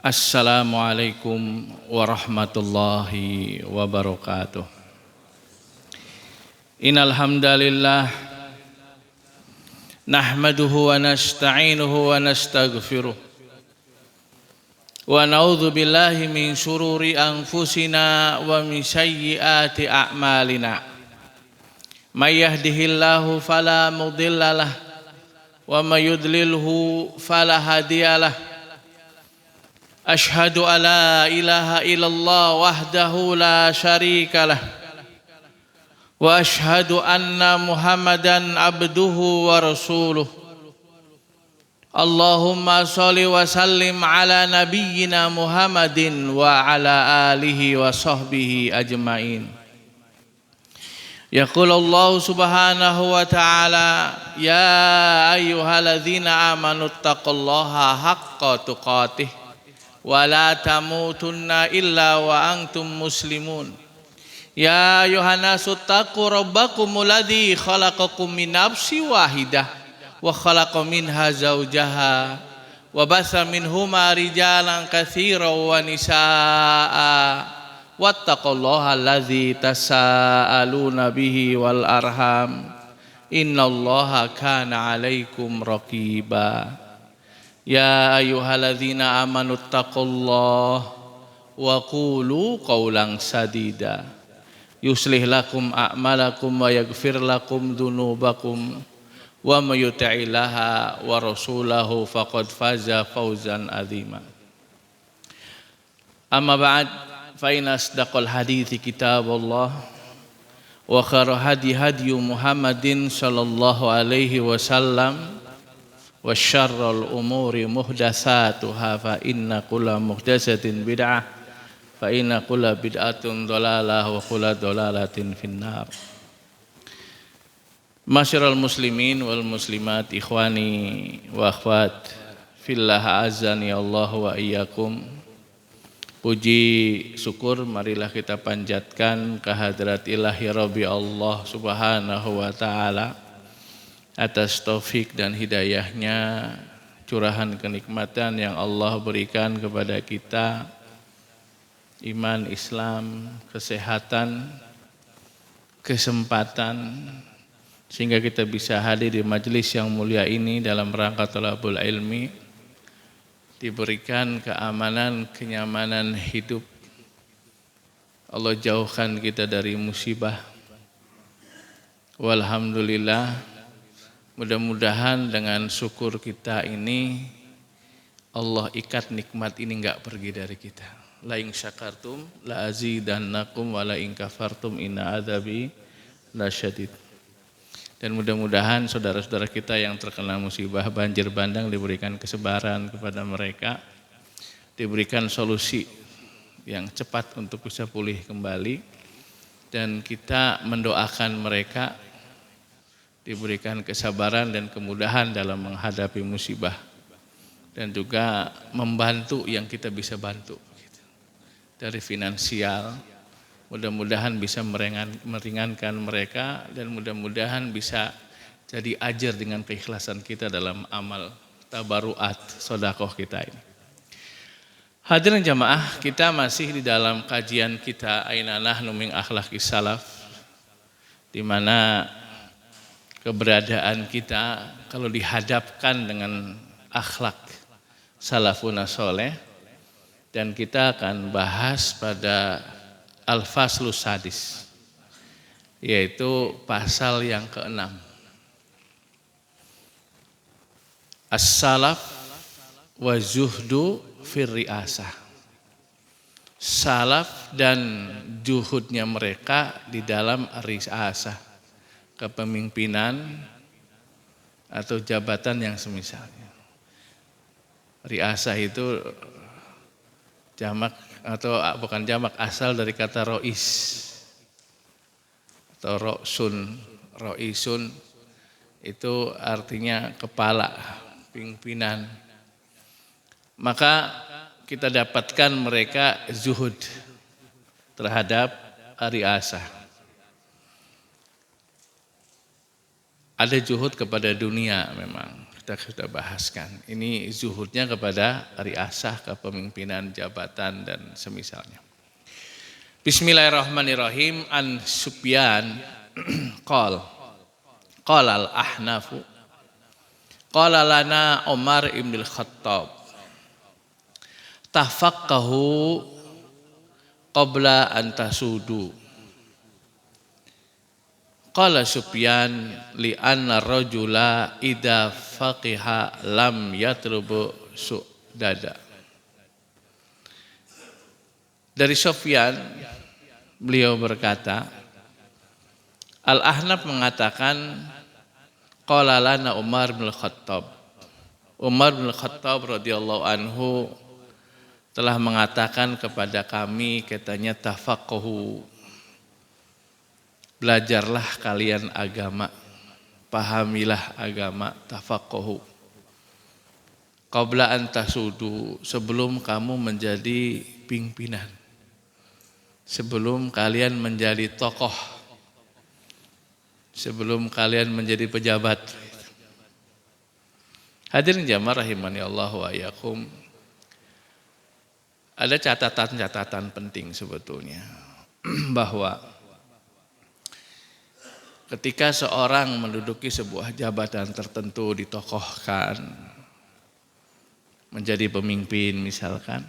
Assalamualaikum warahmatullahi wabarakatuh. Innal hamdalillah nahmaduhu wa nasta'inuhu wa nastaghfiruh wa na'udzu billahi min syururi anfusina wa min sayyiati a'malina. May yahdihillahu fala mudhillalah wa may yudlilhu fala hadiyalah. Ashhadu an la ilaha illallah wahdahu la syarika lah wa ashhadu anna Muhammadan abduhu wa rasuluh. Allahumma sholli wa sallim ala nabiyyina Muhammadin wa ala alihi wa sahbihi ajmain. Yaqulu Allah subhanahu wa ta'ala, ya ayyuhalladzina amanu taqullaha haqqa tuqatih wa la tamutunna illa wa antum muslimun. Ya ayuhannasu taqu rabbakumul ladzi khalaqakum min nafsin wahidah wa khalaqa minha zawjaha wa basa minhuma rijalan katsiran wa nisaa wattaqullaha alladzi tasaaluna bihi wal arham innallaha kana 'alaikum raqiba. Ya ayyuhalladzina amanu taqullaha wa qulu qawlan sadida yuslih lakum a'malakum wa yaghfir lakum dzunubakum wa may yuti'illaha wa rasulahu faqad faza fawzan 'azima. Amma ba'd, fa inna asdaqal hadithi kitabullah wa khairu hadi Muhammadin sallallahu alaihi wasallam wa syarrul umuri muhdatsatuha fa inna kulla muhdatsatin bid'ah fa inna kulla bid'atin dhalalah wa kulla dhalalatin finnar. Masyiral muslimin wal muslimat, ikhwani wa akhwat fillah, azani Allah wa iyyakum. Puji syukur marilah kita panjatkan kehadrat ilahi Rabbi Allah subhanahu wa ta'ala atas taufik dan hidayahnya, curahan kenikmatan yang Allah berikan kepada kita, iman, Islam, kesehatan, kesempatan, sehingga kita bisa hadir di majelis yang mulia ini dalam rangka thalabul ilmi, diberikan keamanan, kenyamanan hidup. Allah jauhkan kita dari musibah. Walhamdulillah. Mudah-mudahan dengan syukur kita ini Allah ikat nikmat ini enggak pergi dari kita. La in syakartum la azidannakum wa la in kafartum inna adzabi lasyadid. Dan mudah-mudahan saudara-saudara kita yang terkena musibah banjir bandang diberikan kesabaran kepada mereka, diberikan solusi yang cepat untuk bisa pulih kembali, dan kita mendoakan mereka diberikan kesabaran dan kemudahan dalam menghadapi musibah, dan juga membantu yang kita bisa bantu dari finansial. Mudah-mudahan bisa meringankan mereka, dan mudah-mudahan bisa jadi ajar dengan keikhlasan kita dalam amal tabaruat sedekah kita ini. Hadirin jamaah, kita masih di dalam kajian kita Aina Nahnu min Akhlaqis Salaf, di mana keberadaan kita kalau dihadapkan dengan akhlak salafun saleh, dan kita akan bahas pada Al-Faslus Sadis, yaitu pasal yang ke-6. As-salaf wa zuhdu fir ri'asah. Salaf dan juhudnya mereka di dalam ri'asah, kepemimpinan atau jabatan yang semisalnya. Ri'asah itu jamak atau bukan jamak, asal dari kata rois atau roisun itu artinya kepala, pimpinan. Maka kita dapatkan mereka zuhud terhadap riasah. Ada zuhud kepada dunia memang. Kita sudah bahaskan. Ini zuhudnya kepada riasah, kepemimpinan, jabatan dan semisalnya. Bismillahirrahmanirrahim. An Sufyan qala al-Ahnafu qala lana Umar ibn al-Khattab tafaqahu qabla an tasudu. Qala Sufyan li anna rajula idza faqiha lam yatrubu su'dada. Dari Sufyan beliau berkata, Al-Ahnaf mengatakan qala lana Umar bin Khattab. Umar bin Khattab radhiyallahu anhu telah mengatakan kepada kami, katanya tafaqahu, belajarlah kalian agama, pahamilah agama, tafaqahu. Qabla an tasudu, sebelum kamu menjadi pimpinan, sebelum kalian menjadi tokoh, sebelum kalian menjadi pejabat. Hadirin jamaah rahimani Allah wa iyyakum. Ada catatan-catatan penting sebetulnya bahwa ketika seorang menduduki sebuah jabatan tertentu, ditokohkan, menjadi pemimpin misalkan,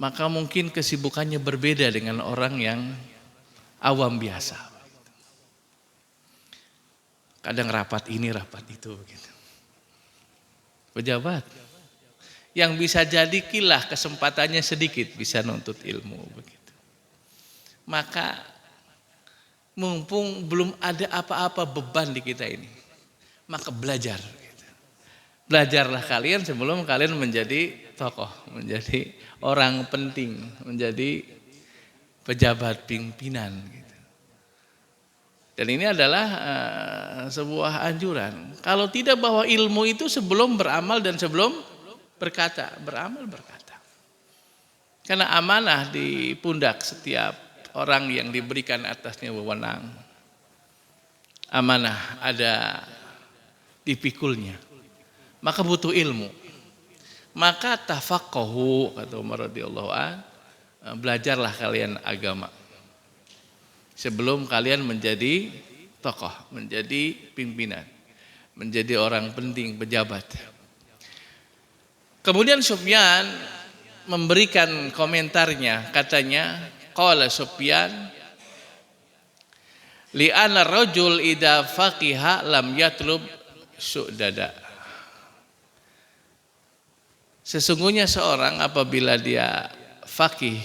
maka mungkin kesibukannya berbeda dengan orang yang awam biasa. Kadang rapat ini, rapat itu begitu. Pejabat yang bisa jadi kilah kesempatannya sedikit bisa nuntut ilmu begitu. Maka mumpung belum ada apa-apa beban di kita ini, maka belajar. Belajarlah kalian sebelum kalian menjadi tokoh, menjadi orang penting, menjadi pejabat pimpinan. Dan ini adalah sebuah anjuran. Kalau tidak, bahwa ilmu itu sebelum beramal dan sebelum berkata, beramal berkata. Karena amanah di pundak setiap orang yang diberikan atasnya wewenang. Amanah ada di pikulnya. Maka butuh ilmu. Maka tafaqahu, kata Umar radhiyallahu an, belajarlah kalian agama sebelum kalian menjadi tokoh, menjadi pimpinan, menjadi orang penting, pejabat. Kemudian Sufyan memberikan komentarnya, katanya qala Sufyan li anna rajul idza faqiha lam yatlub su'dada. Sesungguhnya seorang apabila dia faqih,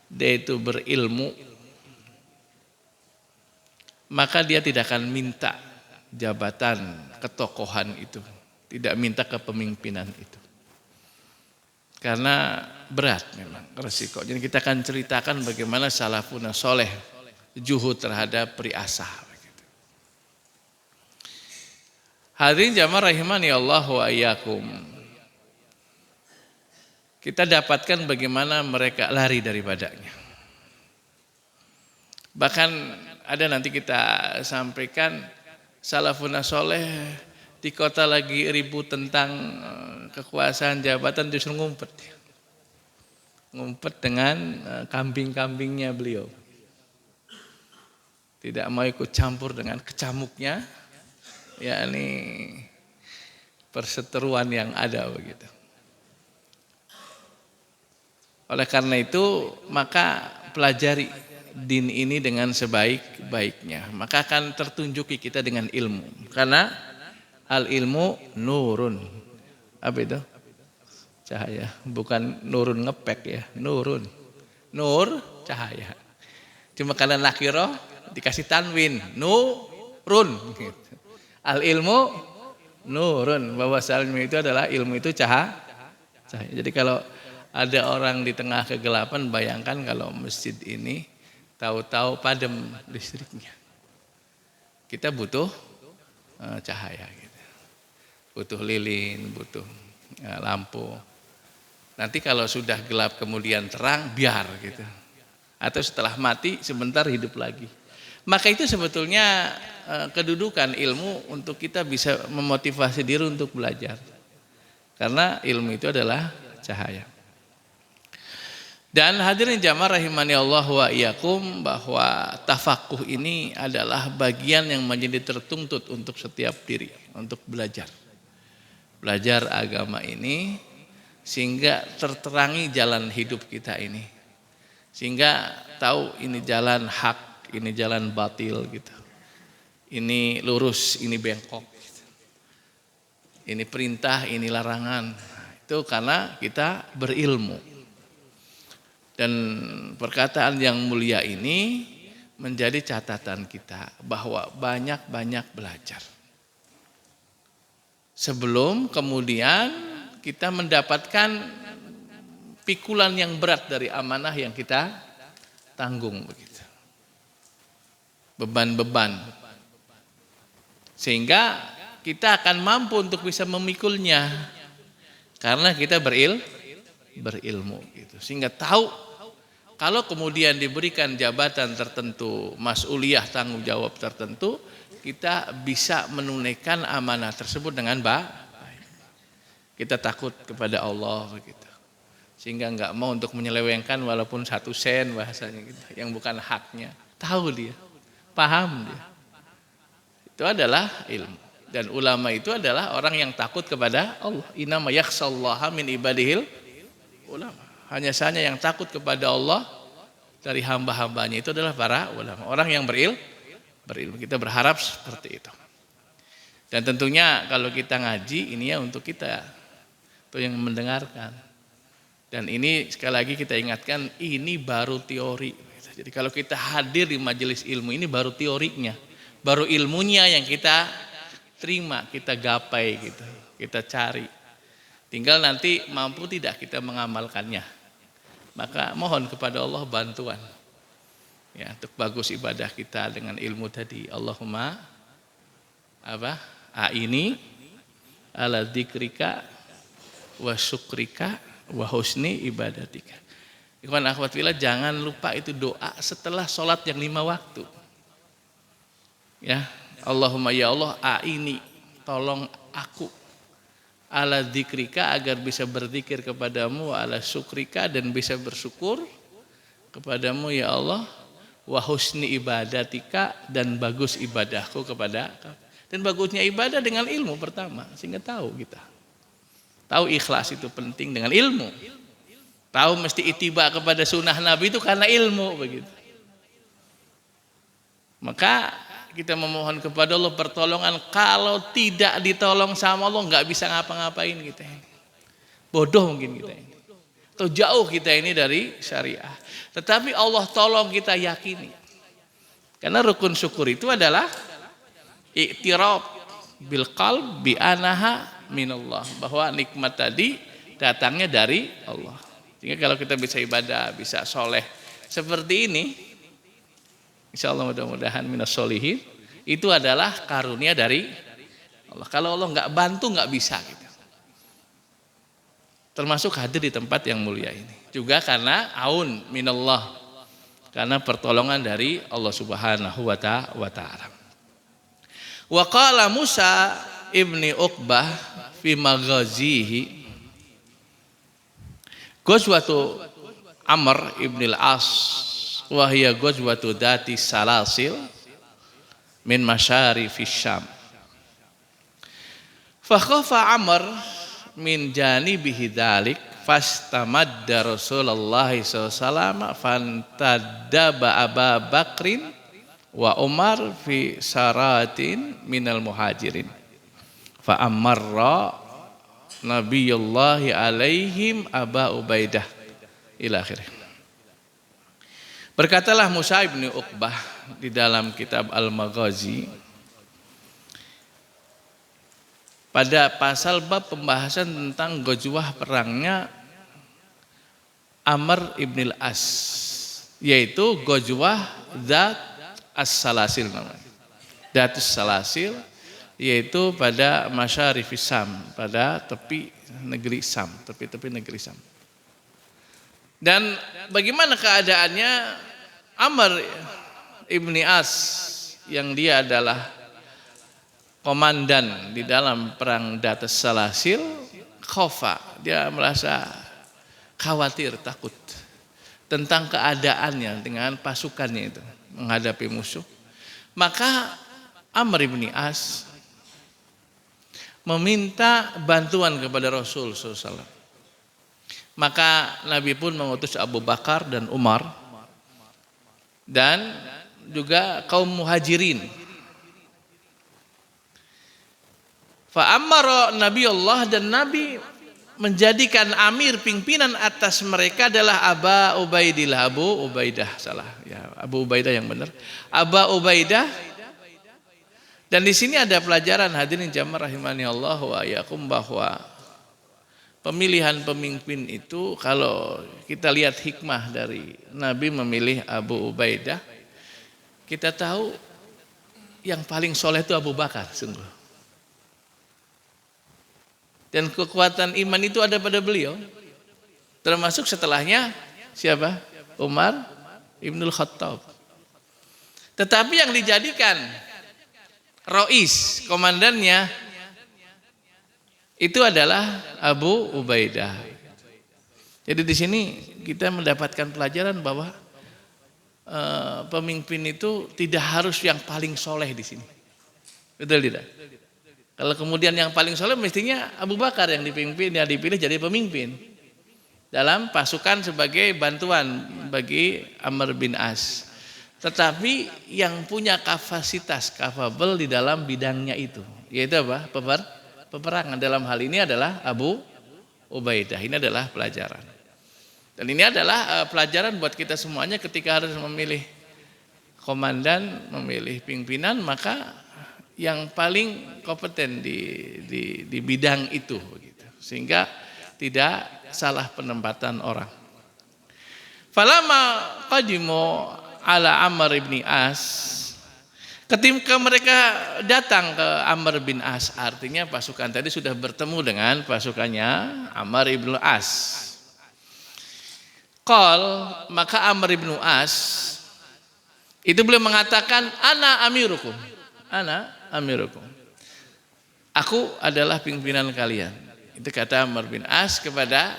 dia itu berilmu, maka dia tidak akan minta jabatan ketokohan itu, tidak minta kepemimpinan itu. Karena berat memang resiko. Jadi kita akan ceritakan bagaimana salafun soleh juhud terhadap riasah. Hadirin jamaah rahimani Allah wa iyyakum. Kita dapatkan bagaimana mereka lari daripadanya. Bahkan ada nanti kita sampaikan salafun soleh di kota lagi ribut tentang kekuasaan jabatan, justru ngumpet. Ngumpet dengan kambing-kambingnya beliau. Tidak mau ikut campur dengan kecamuknya, yakni perseteruan yang ada begitu. Oleh karena itu, maka pelajari din ini dengan sebaik-baiknya. Maka akan tertunjuki kita dengan ilmu. Karena al-ilmu nurun. Apa itu? Cahaya. Bukan nurun ngepek ya. Nurun. Nur, cahaya. Cuma karena nakirah dikasih tanwin. Nurun. Al-ilmu nurun. Bahwa ilmu itu adalah ilmu itu cahaya. Jadi kalau ada orang di tengah kegelapan, bayangkan kalau masjid ini tahu-tahu padam listriknya. Kita butuh cahaya gitu. Butuh lilin, butuh lampu. Nanti kalau sudah gelap kemudian terang, biar gitu. Atau setelah mati sebentar hidup lagi. Maka itu sebetulnya kedudukan ilmu untuk kita bisa memotivasi diri untuk belajar. Karena ilmu itu adalah cahaya. Dan hadirin jamaah rahimani Allah wa iyyakum, bahwa tafakuh ini adalah bagian yang menjadi tertuntut untuk setiap diri untuk belajar. Belajar agama ini sehingga terterangi jalan hidup kita ini. Sehingga tahu ini jalan hak, ini jalan batil gitu. Ini lurus, ini bengkok. Gitu. Ini perintah, ini larangan. Itu karena kita berilmu. Dan perkataan yang mulia ini menjadi catatan kita bahwa banyak-banyak belajar. Sebelum kemudian kita mendapatkan pikulan yang berat dari amanah yang kita tanggung begitu. Beban-beban. Sehingga kita akan mampu untuk bisa memikulnya karena kita berilmu gitu. Sehingga tahu kalau kemudian diberikan jabatan tertentu, mas'uliyah tanggung jawab tertentu, kita bisa menunaikan amanah tersebut dengan baik. Kita takut kepada Allah begitu. Sehingga enggak mau untuk menyelewengkan walaupun 1 sen bahasanya gitu, yang bukan haknya. Tahu dia, paham dia. Itu adalah ilmu. Dan ulama itu adalah orang yang takut kepada Allah. Innama yakhshallaha min ibadihil ulama. Hanya saja yang takut kepada Allah dari hamba-hambanya itu adalah para ulama. Orang yang berilmu. Kita berharap seperti itu. Dan tentunya kalau kita ngaji ini ya untuk kita. Untuk yang mendengarkan. Dan ini sekali lagi kita ingatkan ini baru teori. Jadi kalau kita hadir di majelis ilmu ini baru teorinya. Baru ilmunya yang kita terima, kita gapai gitu. Kita cari. Tinggal nanti mampu tidak kita mengamalkannya. Maka mohon kepada Allah bantuan. Ya, untuk bagus ibadah kita dengan ilmu tadi. Allahumma a'ini ala dzikrika wa syukrika wa husni ibadatika. Ikhwan akhwat fillah, jangan lupa itu doa setelah sholat yang 5 waktu. Ya, Allahumma ya Allah a'ini, tolong aku ala dzikrika agar bisa berzikir kepadamu, ala syukrika dan bisa bersyukur kepadamu ya Allah, wa husni ibadatika dan bagus ibadahku kepada Kau. Dan bagusnya ibadah dengan ilmu pertama, sehingga tahu kita. Tahu ikhlas itu penting dengan ilmu. Tahu mesti ittiba kepada sunnah Nabi itu karena ilmu begitu. Maka kita memohon kepada Allah pertolongan. Kalau tidak ditolong sama Allah nggak bisa ngapa-ngapain kita ini. Bodoh mungkin kita ini. Atau jauh kita ini dari syariah. Tetapi Allah tolong kita yakini. Karena rukun syukur itu adalah i'tiraf bil qalb bi anaha minallah. Bahwa nikmat tadi datangnya dari Allah. Sehingga kalau kita bisa ibadah, bisa soleh seperti ini, insyaallah mudah-mudahan minas solihin, itu adalah karunia dari Allah. Kalau Allah nggak bantu nggak bisa gitu. Termasuk hadir di tempat yang mulia ini. Juga karena aun minallah, karena pertolongan dari Allah Subhanahu wa taala. Wa qala Musa ibni Uqbah fi maghazihi, Ghazwatu Amr ibn al-As wa hiya ghazwatu dati salasil min masyarifis Syam. Fa khafa Amr min janibihi dzalik fastamadda Rasulullah sallallahu alaihi wasallam fantadaba Abu Bakrin wa Umar fi saratin minal muhajirin fa amarra Nabiyullahi alaihim Aba Ubaidah ila akhirih. Berkatalah Musa bin Uqbah di dalam kitab Al-Maghazi pada pasal bab pembahasan tentang ghazwah perangnya Amr ibn al-As, yaitu ghazwah Dzat as-Salasil namanya. Dzatus Salasil yaitu pada masyarifis Syam, pada tepi negeri Syam, tepi-tepi negeri Syam. Dan bagaimana keadaannya Amr ibni As yang dia adalah komandan di dalam perang Datas Salasil, khofa, dia merasa khawatir, takut tentang keadaannya dengan pasukannya itu menghadapi musuh. Maka Amr ibni As meminta bantuan kepada Rasul SAW. Maka Nabi pun mengutus Abu Bakar dan Umar dan juga kaum muhajirin. Fa'ammara Nabi Allah, dan Nabi menjadikan amir pimpinan atas mereka adalah Aba Ubaidillah, Abu Ubaidah, salah ya, Abu Ubaidah yang benar, Aba Ubaidah. Dan di sini ada pelajaran hadirin jamaah rahimani Allah wa iyyakum, bahwa pemilihan pemimpin itu kalau kita lihat hikmah dari Nabi memilih Abu Ubaidah, kita tahu yang paling soleh itu Abu Bakar sungguh. Dan kekuatan iman itu ada pada beliau. Termasuk setelahnya siapa? Umar Ibnul Khattab. Tetapi yang dijadikan Rois, komandannya, itu adalah Abu Ubaidah. Jadi di sini kita mendapatkan pelajaran bahwa pemimpin itu tidak harus yang paling soleh di sini. Betul tidak? Kalau kemudian yang paling soleh mestinya Abu Bakar yang dipimpin, yang dipilih jadi pemimpin dalam pasukan sebagai bantuan bagi Amr bin As. Tetapi yang punya kapasitas, capable di dalam bidangnya itu, yaitu apa? Peperangan. Dalam hal ini adalah Abu Ubaidah. Ini adalah pelajaran. Dan ini adalah pelajaran buat kita semuanya ketika harus memilih komandan, memilih pimpinan, maka yang paling kompeten di bidang itu, begitu. Sehingga tidak salah penempatan orang. Falama qadimu ala Amr ibni As, ketika mereka datang ke Amr bin As, artinya pasukan tadi sudah bertemu dengan pasukannya Amr ibn As. Maka Amr ibn As itu beliau mengatakan, ana amirukum, aku adalah pimpinan kalian. Itu kata Amr bin As kepada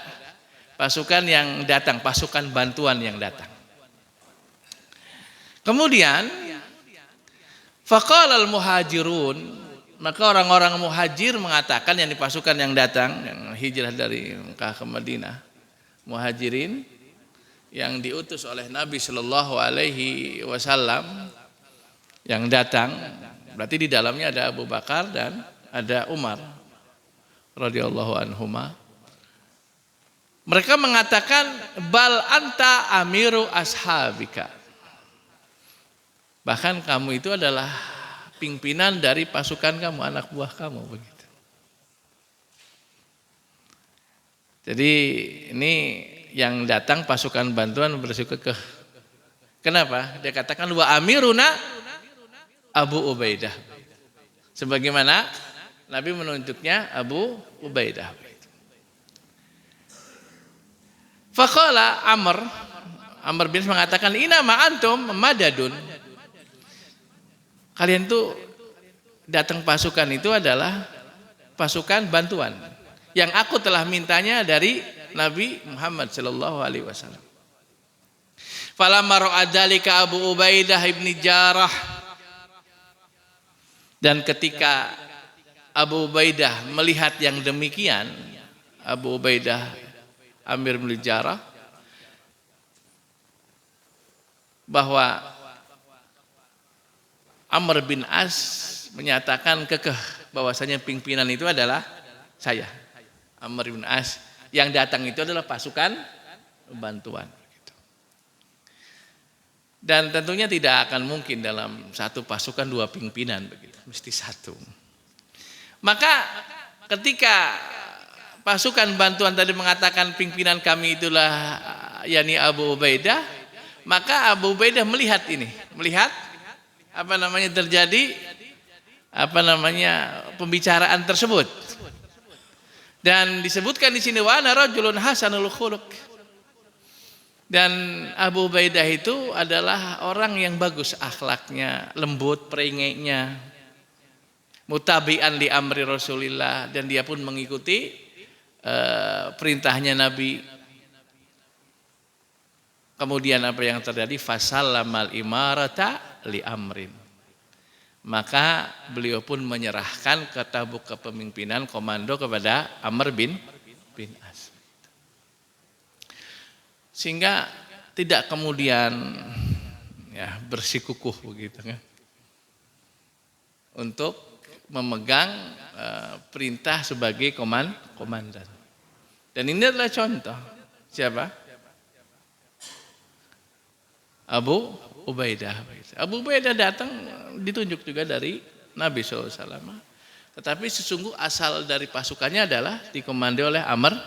pasukan yang datang, pasukan bantuan yang datang. Kemudian faqala al-muhajirun, maka orang-orang muhajir mengatakan, yang di pasukan yang datang, yang hijrah dari Mekah ke Madinah, muhajirin yang diutus oleh Nabi Shallallahu Alaihi Wasallam yang datang, berarti di dalamnya ada Abu Bakar dan ada Umar radhiyallahu anhuma. Mereka mengatakan, bal anta amiru ashabika, bahkan kamu itu adalah pimpinan dari pasukan kamu, anak buah kamu, begitu. Jadi ini yang datang pasukan bantuan bersuka kenapa? Dia katakan wa amiruna Abu Ubaidah, sebagaimana Nabi menunjuknya Abu Ubaidah. Faqala Amr bin mengatakan, inna ma antum madadun, kalian tuh datang pasukan itu adalah pasukan bantuan yang aku telah mintanya dari Nabi Muhammad sallallahu alaihi wasallam. Falamma ra'a dzalika Abu Ubaidah ibni Jarrah, dan ketika Abu Ubaidah melihat yang demikian, Abu Ubaidah Amir bin Jarrah, bahwa Amr bin As menyatakan kekeh bahwasanya pimpinan itu adalah saya, Amr bin As, yang datang itu adalah pasukan bantuan. Dan tentunya tidak akan mungkin dalam satu pasukan dua pimpinan, begitu, mesti satu. Maka ketika pasukan bantuan tadi mengatakan pimpinan kami itulah yakni Abu Ubaidah, maka Abu Ubaidah melihat terjadi pembicaraan tersebut. Dan disebutkan di sini wa ana rajulun hasanul khuluq, Dan Abu Ubaidah itu adalah orang yang bagus akhlaknya, lembut peringainya, mutabi'an li amri Rasulillah, dan dia pun mengikuti perintahnya Nabi. Kemudian apa yang terjadi? Fasallamal imarata li amrin. Maka beliau pun menyerahkan tabuk kepemimpinan komando kepada Amr bin As. Sehingga tidak kemudian ya bersikukuh begitu kan, untuk memegang perintah sebagai komandan. Dan ini adalah contoh siapa? Abu Ubaidah. Abu Ubaidah datang ditunjuk juga dari Nabi SAW. Tetapi sesungguh asal dari pasukannya adalah dikomando oleh Amr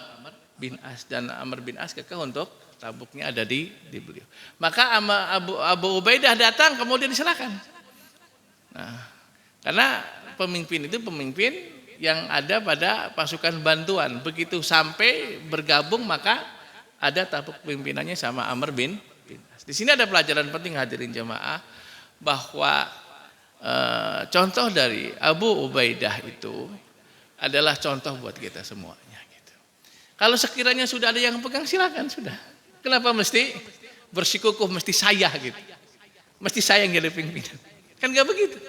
bin As, dan Amr bin As kekeh untuk tabuknya ada di beliau. Maka Abu Ubaidah datang kemudian diserahkan. Nah, karena pemimpin itu pemimpin yang ada pada pasukan bantuan. Begitu sampai bergabung maka ada tabuk pimpinannya sama Amr bin As. Di sini ada pelajaran penting hadirin jamaah, bahwa contoh dari Abu Ubaidah itu adalah contoh buat kita semuanya. Gitu. Kalau sekiranya sudah ada yang pegang silakan sudah. Kenapa mesti bersikukuh, mesti saya gitu? Mesti saya yang jadi pimpinan. Kan gak begitu.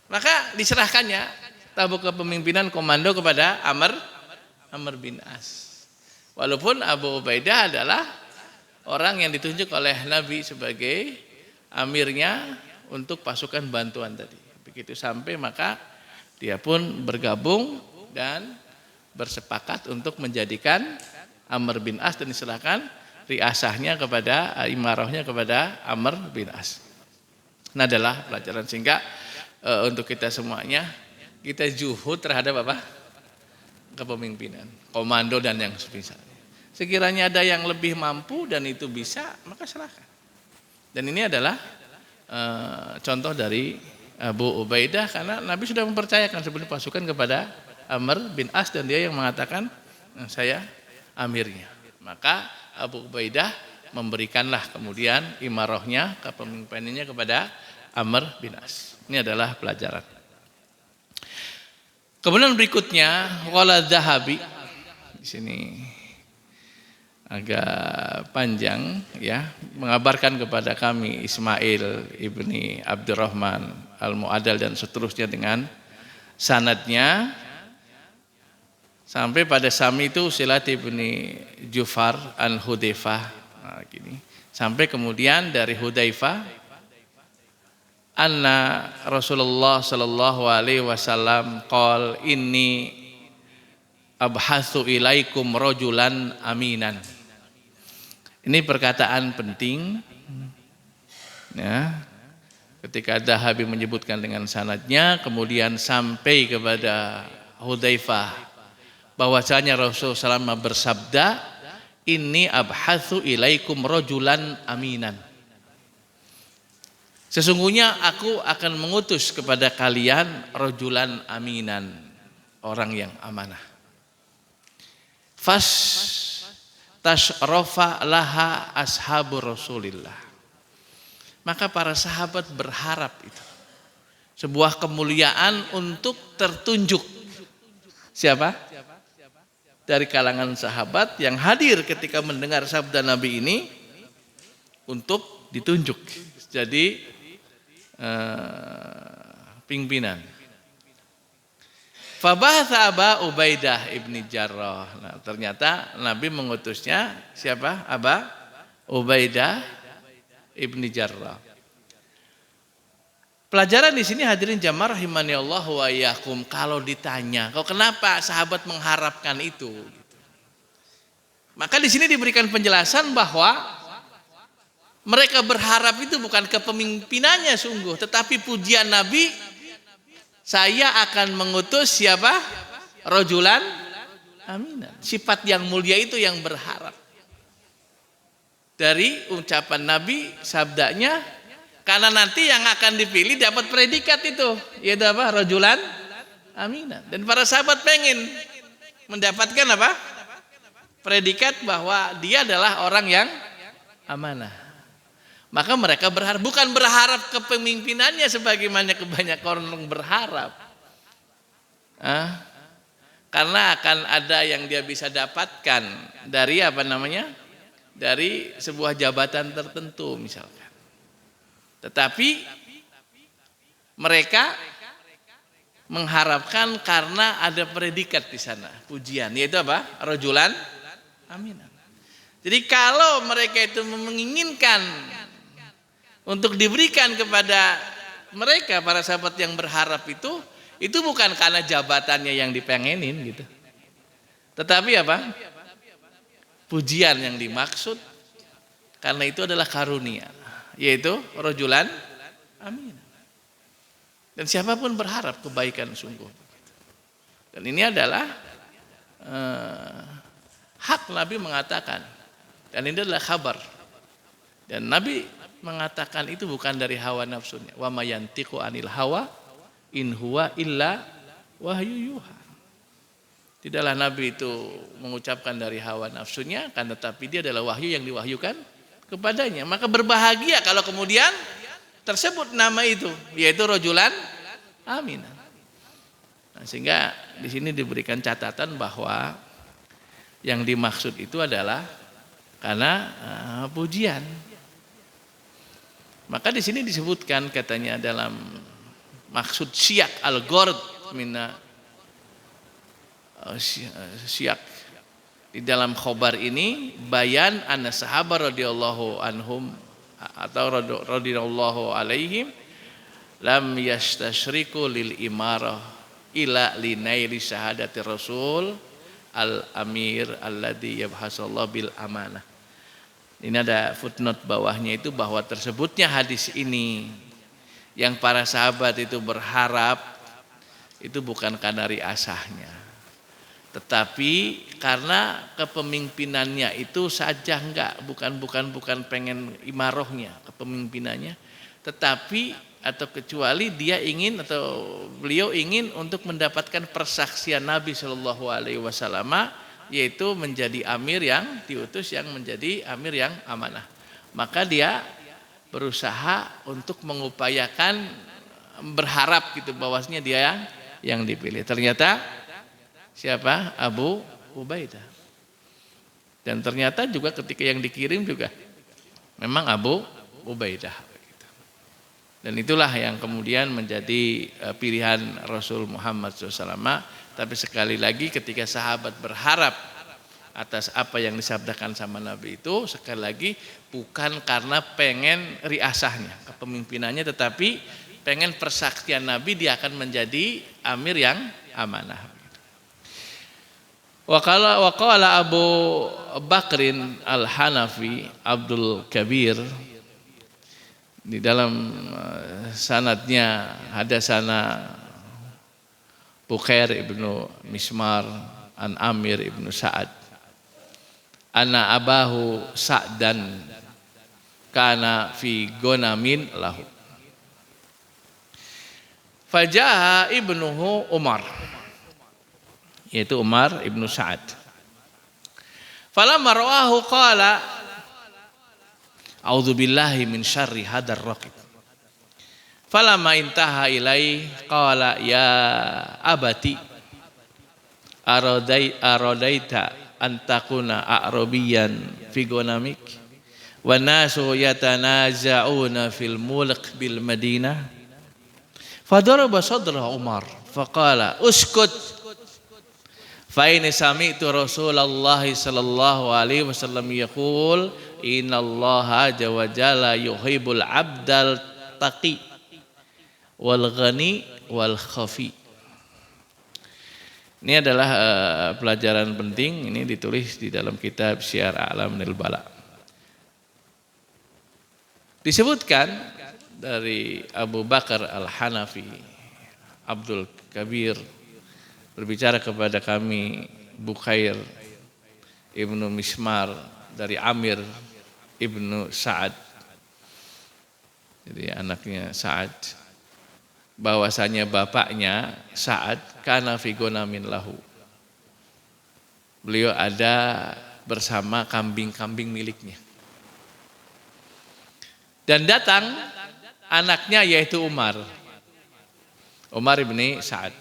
Maka diserahkannya tabuk kepemimpinan komando kepada Amr bin As. Walaupun Abu Ubaidah adalah orang yang ditunjuk oleh Nabi sebagai amirnya untuk pasukan bantuan tadi. Begitu sampai maka dia pun bergabung dan bersepakat untuk menjadikan Amr bin As dan diserahkan riasahnya kepada imarahnya kepada Amr bin As. Nah, adalah pelajaran sehingga untuk kita semuanya kita juhud terhadap apa? Kepemimpinan, komando dan yang semisalnya. Sekiranya ada yang lebih mampu dan itu bisa, maka serahkan. Dan ini adalah contoh dari Abu Ubaidah, karena Nabi sudah mempercayakan sebelum pasukan kepada Amr bin As dan dia yang mengatakan saya amirnya. Maka Abu Ubaidah memberikanlah kemudian imarahnya, kepemimpinannya kepada Amr bin As. Ini adalah pelajaran. Kemudian berikutnya wala Zahabi. Di sini agak panjang ya, mengabarkan kepada kami Ismail ibni Abdurrahman al-Mu'adal dan seterusnya dengan sanadnya sampai pada Sami itu Silat ibni Jufar an Hudzaifah. Nah, gini. Sampai kemudian dari Hudzaifah anna Rasulullah sallallahu alaihi wasallam qol inni abhatsu ilaikum rajulan aminan. Ini perkataan penting ya. Ketika Zahabi menyebutkan dengan sanadnya, kemudian sampai kepada Hudzaifah bahwasanya Rasulullah SAW bersabda, inni abhatsu ilaikum rajulan aminan. Sesungguhnya aku akan mengutus kepada kalian rajulan aminan, orang yang amanah. Fas tashrafa laha ashabu Rasulillah. Maka para sahabat berharap itu sebuah kemuliaan untuk tertunjuk. Siapa? Dari kalangan sahabat yang hadir ketika mendengar sabda Nabi ini untuk ditunjuk jadi pimpinan. Fabahatha Aba Ubaidah ibni Jarrah. Nah, ternyata Nabi mengutusnya siapa? Aba Ubaidah ibni Jarrah. Pelajaran di sini hadirin jamaah rahimani Allah wa iyyakum, kalau ditanya, kok kenapa sahabat mengharapkan itu? Maka di sini diberikan penjelasan bahwa mereka berharap itu bukan kepemimpinannya sungguh, tetapi pujian Nabi, saya akan mengutus siapa? Rajulan aminan. Sifat yang mulia itu yang berharap. Dari ucapan Nabi, sabdanya, karena nanti yang akan dipilih dapat predikat itu, yaitu apa? Rajulan aminan. Dan para sahabat pengen mendapatkan apa? predikat bahwa dia adalah orang yang amanah. Maka mereka berharap, bukan berharap kepemimpinannya sebagaimana kebanyakan orang berharap. Karena akan ada yang dia bisa dapatkan dari dari sebuah jabatan tertentu misalkan. Tetapi mereka mengharapkan karena ada predikat di sana, pujian, yaitu apa? Rajulan aminan. Jadi kalau mereka itu menginginkan untuk diberikan kepada mereka para sahabat yang berharap itu bukan karena jabatannya yang dipengenin gitu. Tetapi apa? Pujian yang dimaksud karena itu adalah karunia, yaitu rajulan amin. Dan siapapun berharap kebaikan sungguh. Dan ini adalah hak Nabi mengatakan. Dan ini adalah kabar. Dan Nabi mengatakan itu bukan dari hawa nafsunya. Wa mayantiqu anil hawa in huwa illa wahyu yuha. Tidaklah Nabi itu mengucapkan dari hawa nafsunya, kan, tetapi dia adalah wahyu yang diwahyukan kepadanya. Maka berbahagia kalau kemudian tersebut nama itu, yaitu rajulan amin. Nah, sehingga di sini diberikan catatan bahwa yang dimaksud itu adalah karena pujian. Maka di sini disebutkan katanya dalam maksud syiak al-ghard mina syiak di dalam khobar ini bayan anna sahabat radhiyallahu anhum atau radhiyallahu alaihim lam yastashriku lil imarah ila linaili syahadati rasul al-amir alladhi yabhasallahu bil amanah. Ini ada footnote bawahnya itu bahwa tersebutnya hadis ini yang para sahabat itu berharap itu bukan karena riasahnya, tetapi karena kepemimpinannya itu saja bukan pengen imarohnya kepemimpinannya, tetapi atau kecuali dia ingin atau beliau ingin untuk mendapatkan persaksian Nabi Shallallahu Alaihi Wasallam, yaitu menjadi amir yang diutus yang menjadi amir yang amanah. Maka dia berusaha untuk mengupayakan berharap gitu bahwasanya dia yang dipilih. Ternyata siapa? Abu Ubaidah. Dan ternyata juga ketika yang dikirim juga memang Abu Ubaidah. Dan itulah yang kemudian menjadi pilihan Rasul Muhammad SAW. Tapi sekali lagi ketika sahabat berharap atas apa yang disabdakan sama Nabi itu, sekali lagi bukan karena pengen riasahnya, kepemimpinannya, tetapi pengen persaksian Nabi dia akan menjadi amir yang amanah. Waqala Abu Bakrin Al-Hanafi Abdul Kabir, di dalam sanadnya ada sana Bukhair ibnu Mismar an Amir ibnu Sa'ad anna abahu Sa'dan kana fi gonamin lahu fajaha ibnuhu Umar, yaitu Umar ibnu Sa'ad. Falamma ra'ahu qala a'udzubillahi min syarri hadar raqib. Falamma intaha ilai qala ya abati aradaita antakuna a'rabiyan fi gonamik wa nasu yatanaza'una fil mulk bil madinah. Fadaraba sadra Umar faqala uskut fa in sami'tu Rasulullah sallallahu alaihi wasallam yaqul innallaha jalla wa jalla yuhibbul abdal taqi wal ghani wal khafi. Ini adalah pelajaran penting, ini ditulis di dalam kitab Syiar A'lamil Bala. Disebutkan dari Abu Bakar Al-Hanafi Abdul Kabir berbicara kepada kami Bukhair ibnu Mismar dari Amir ibnu Sa'ad, jadi anaknya Sa'ad, bahwasanya bapaknya Sa'ad kana fi gonamin lahu, beliau ada bersama kambing-kambing miliknya. Dan datang anaknya yaitu Umar ibni Sa'ad.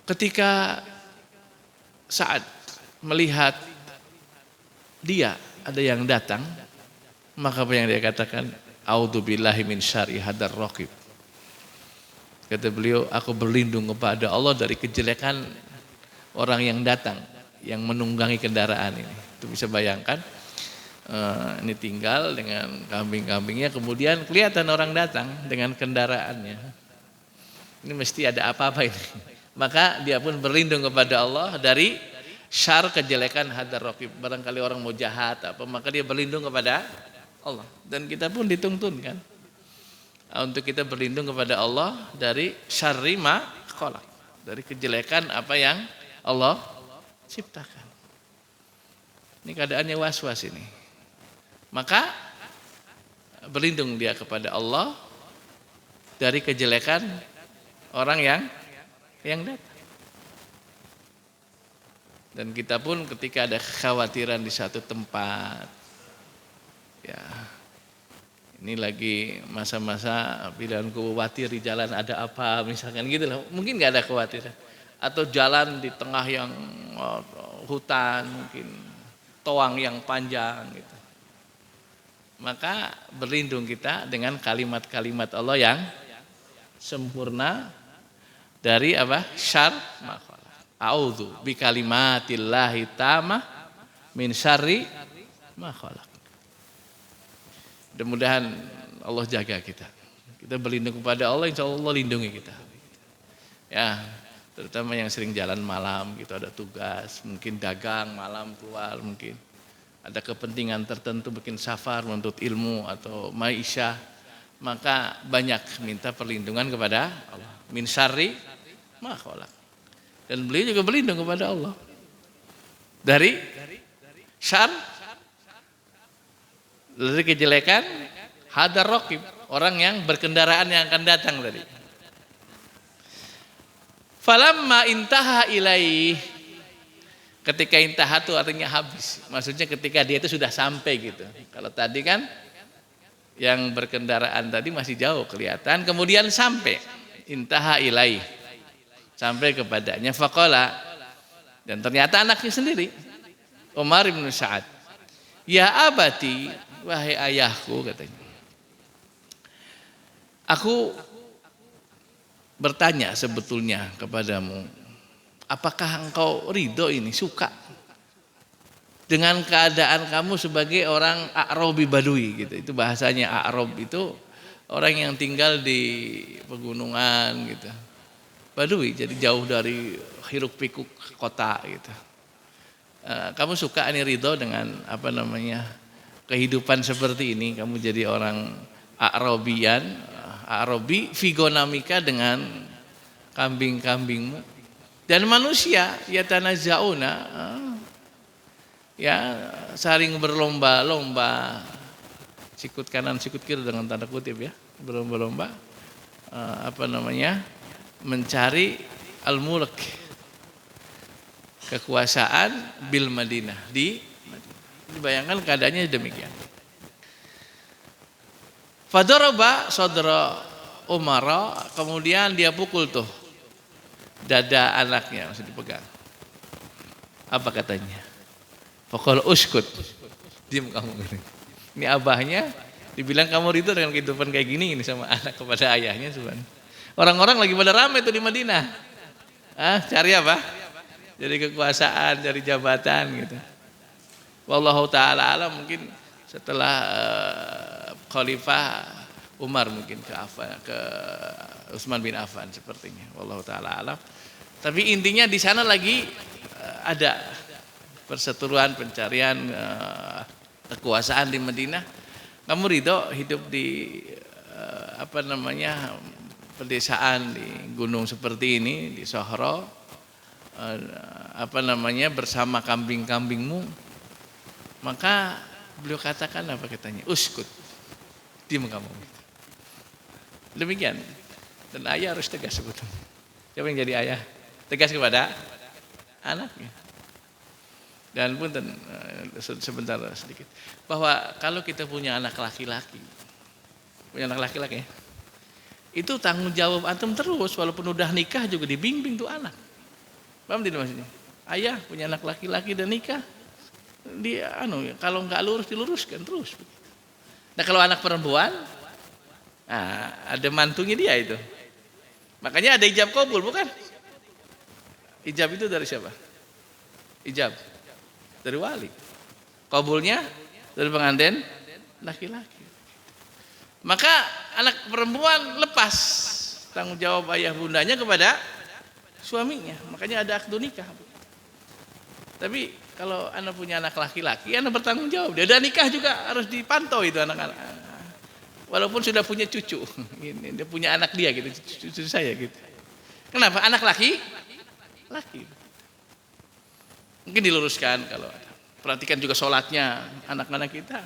Ketika Sa'ad melihat dia ada yang datang, maka apa yang dia katakan? A'udzubillahi min syarri hadzal raqib. Kata beliau, aku berlindung kepada Allah dari kejelekan orang yang datang, yang menunggangi kendaraan ini. Itu bisa bayangkan, ini tinggal dengan kambing-kambingnya, kemudian kelihatan orang datang dengan kendaraannya. Ini mesti ada apa-apa ini. Maka dia pun berlindung kepada Allah dari syar kejelekan hadzal raqib. Barangkali orang mau jahat apa, maka dia berlindung kepada Allah. Dan kita pun dituntunkan untuk kita berlindung kepada Allah dari syarri ma khalaq, dari kejelekan apa yang Allah ciptakan. Ini keadaannya was-was ini. Maka berlindung dia kepada Allah dari kejelekan orang yang datang. Dan kita pun ketika ada kekhawatiran di satu tempat, ya ini lagi masa-masa pilihanku khawatir di jalan ada apa misalkan gitu lah, mungkin nggak ada kekhawatiran. Atau jalan di tengah yang hutan, mungkin toang yang panjang gitu. Maka berlindung kita dengan kalimat-kalimat Allah yang sempurna dari apa? Syarr ma khalaq. A'udzu bikalimatillahi tammah min syarri ma khalaq. Mudah-mudahan Allah jaga kita. Kita berlindung kepada Allah, insya Allah lindungi kita. Ya, terutama yang sering jalan malam gitu, ada tugas, mungkin dagang malam keluar, mungkin ada kepentingan tertentu, bikin safar menuntut ilmu atau ma'isyah, maka banyak minta perlindungan kepada Allah. Min syarri ma khalaq. Dan beliau juga berlindung kepada Allah dari syarr, dari kejelekan hadzal raqib, orang yang berkendaraan yang akan datang tadi. Falamma intaha ilaih, ketika intaha itu artinya habis, maksudnya ketika dia itu sudah sampai gitu. Kalau tadi kan yang berkendaraan tadi masih jauh kelihatan, kemudian sampai intaha ilaih, sampai kepadanya, faqala, dan ternyata anaknya sendiri, Umar bin Sa'ad, ya abati, wahai ayahku, katanya, aku bertanya sebetulnya kepadamu, apakah engkau ridho ini, suka dengan keadaan kamu sebagai orang A'rabi Badui gitu. Itu bahasanya A'rab itu orang yang tinggal di pegunungan gitu. Badui, jadi jauh dari hiruk pikuk kota gitu. Kamu suka ini, ridho dengan apa namanya kehidupan seperti ini, kamu jadi orang A'rabian, A'rabi figonamika dengan kambing-kambingmu. Dan manusia ya tanazauna, ya saling berlomba-lomba, sikut kanan sikut kiri dengan tanda kutip ya, berlomba-lomba apa namanya mencari al-mulk, kekuasaan bil Madinah, di Madinah. Dibayangkan keadaannya demikian. Fadaraba sadra Umar, kemudian dia pukul tuh dada anaknya, masih dipegang. Apa katanya? Faqala uskut, diam kamu. Ini abahnya dibilang kamu ridho dengan kehidupan kayak gini ini sama anak kepada ayahnya. Orang-orang lagi pada ramai tuh di Madinah. Cari apa? Jadi kekuasaan, cari jabatan gitu. Wallahu taala alam, mungkin setelah Khalifah Umar mungkin ke Utsman bin Affan sepertinya. Wallahu taala alam. Tapi intinya di sana lagi ada perseteruan pencarian kekuasaan di Madinah. Kamu ridho hidup di apa namanya pedesaan di gunung seperti ini, di Sahara, apa namanya bersama kambing-kambingmu? Maka beliau katakan apa katanya? Uskut, diam kamu. Demikian. Dan ayah harus tegas sebetulnya. Siapa yang jadi ayah? Tegas kepada anaknya. Dan punten sebentar sedikit. Bahwa kalau kita punya anak laki-laki, itu tanggung jawab antum terus, walaupun udah nikah juga dibimbing tuh anak. Paham tidak maksudnya? Ayah punya anak laki-laki dan nikah, dia kalau nggak lurus diluruskan terus. Nah kalau anak perempuan, ada mantunya dia itu. Makanya ada ijab qabul, bukan? Ijab itu dari siapa? Ijab dari wali. Qabulnya dari pengantin laki-laki. Maka anak perempuan lepas tanggung jawab ayah bundanya kepada suaminya. Makanya ada akdu nikah. Tapi kalau anak punya anak laki-laki, anak bertanggung jawab. Dia udah nikah juga harus dipantau itu anak-anak. Walaupun sudah punya cucu, dia punya anak dia gitu, cucu saya gitu. Kenapa? Anak laki. Mungkin diluruskan kalau ada. Perhatikan juga sholatnya anak-anak kita.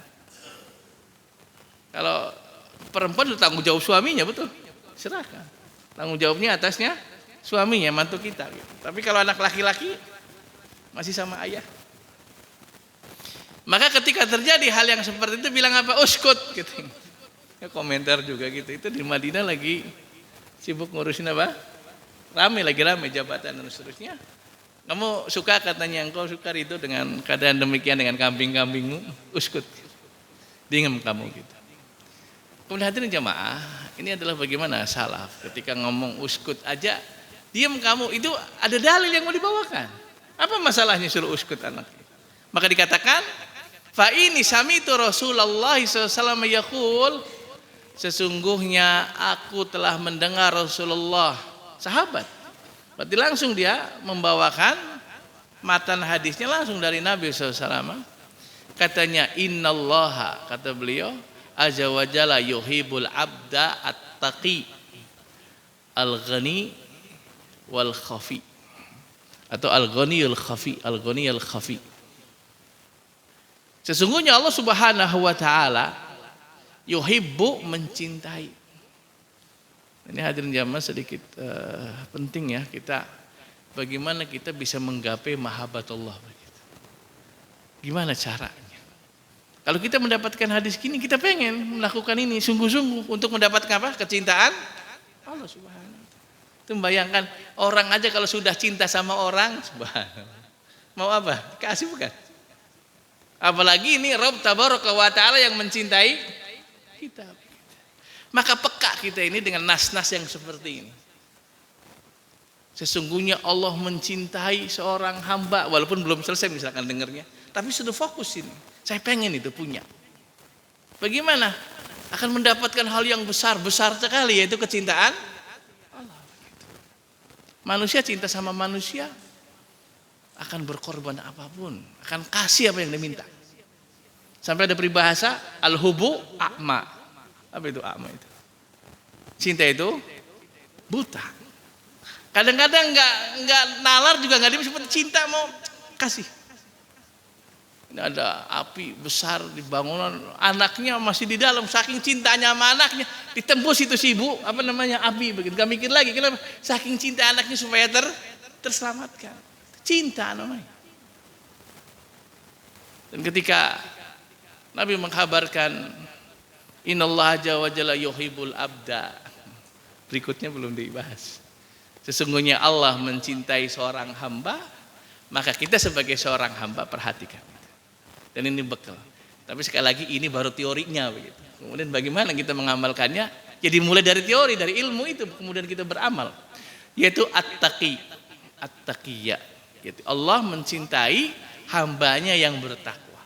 Kalau perempuan itu tanggung jawab suaminya, betul. Serahkan. Tanggung jawabnya atasnya suaminya, mantu kita. Gitu. Tapi kalau anak laki-laki masih sama ayah. Maka ketika terjadi hal yang seperti itu bilang apa? Uskut gitu. Ya, komentar juga gitu. Itu di Madinah lagi sibuk ngurusin apa? Rame jabatan dan seterusnya. Kamu suka katanya, engkau suka itu dengan keadaan demikian dengan kambing-kambingmu, uskut. Dingem kamu gitu. Kemudian hadirin jamaah, ini adalah bagaimana salaf ketika ngomong uskut aja, diam kamu, itu ada dalil yang mau dibawakan. Apa masalahnya suruh uskut anak? Maka dikatakan, fa ini sami'tu Rasulullah SAW yaqul, sesungguhnya aku telah mendengar Rasulullah, sahabat. Berarti langsung dia membawakan matan hadisnya langsung dari Nabi SAW. Katanya innallaha, kata beliau, azza wa jalla yuhibbul abda at-taqi al-ghani wal khafi, atau al-ghaniyul khafi. Sesungguhnya Allah Subhanahu wa taala yuhibbu, mencintai. Ini hadirin jamaah sedikit penting ya, kita bagaimana kita bisa menggapai mahabbatullah begitu. Gimana caranya? Kalau kita mendapatkan hadis gini, kita pengen melakukan ini sungguh-sungguh untuk mendapatkan apa? Kecintaan Allah Subhanahu wa taala. Itu membayangkan orang aja kalau sudah cinta sama orang, subhanallah. Mau apa? Kasih bukan? Apalagi ini Rabb tabaraka wa taala yang mencintai kita. Maka peka kita ini dengan nas-nas yang seperti ini. Sesungguhnya Allah mencintai seorang hamba, walaupun belum selesai misalkan dengarnya, tapi sudah fokus ini. Saya pengen itu punya. Bagaimana? Akan mendapatkan hal yang besar sekali, yaitu kecintaan Allah. Manusia cinta sama manusia, akan berkorban apapun, akan kasih apa yang diminta. Sampai ada peribahasa al-hubu a'ma. Apa itu a'ma itu? Cinta itu buta. Kadang-kadang enggak nalar juga enggak disebut cinta, mau kasih. Ini ada api besar di bangunan, anaknya masih di dalam, saking cintanya sama anaknya, ditembus itu si ibu, apa namanya, api begitu. Enggak mikir lagi, kenapa? Saking cinta anaknya supaya terselamatkan. Cinta namanya. Dan ketika Nabi mengkabarkan innallaha jalla wa jalla yuhibbul abda, berikutnya belum dibahas. Sesungguhnya Allah mencintai seorang hamba, maka kita sebagai seorang hamba perhatikan. Dan ini bekal. Tapi sekali lagi ini baru teorinya begitu. Kemudian bagaimana kita mengamalkannya? Jadi mulai dari teori, dari ilmu itu kemudian kita beramal. Yaitu at-taqiyya. Yaitu Allah mencintai hambanya yang bertakwa.